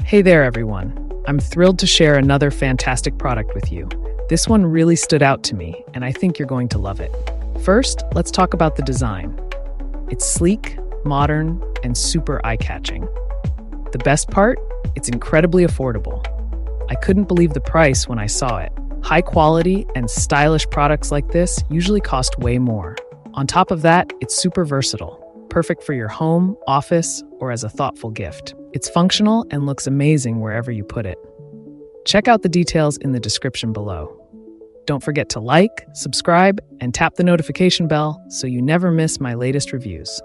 Hey there, everyone. I'm thrilled to share another fantastic product with you. This one really stood out to me, and I think you're going to love it. First, let's talk about the design. It's sleek, modern, and super eye-catching. The best part? It's incredibly affordable. I couldn't believe the price when I saw it. High quality and stylish products like this usually cost way more. On top of that, it's super versatile, perfect for your home, office, or as a thoughtful gift. It's functional and looks amazing wherever you put it. Check out the details in the description below. Don't forget to like, subscribe, and tap the notification bell so you never miss my latest reviews.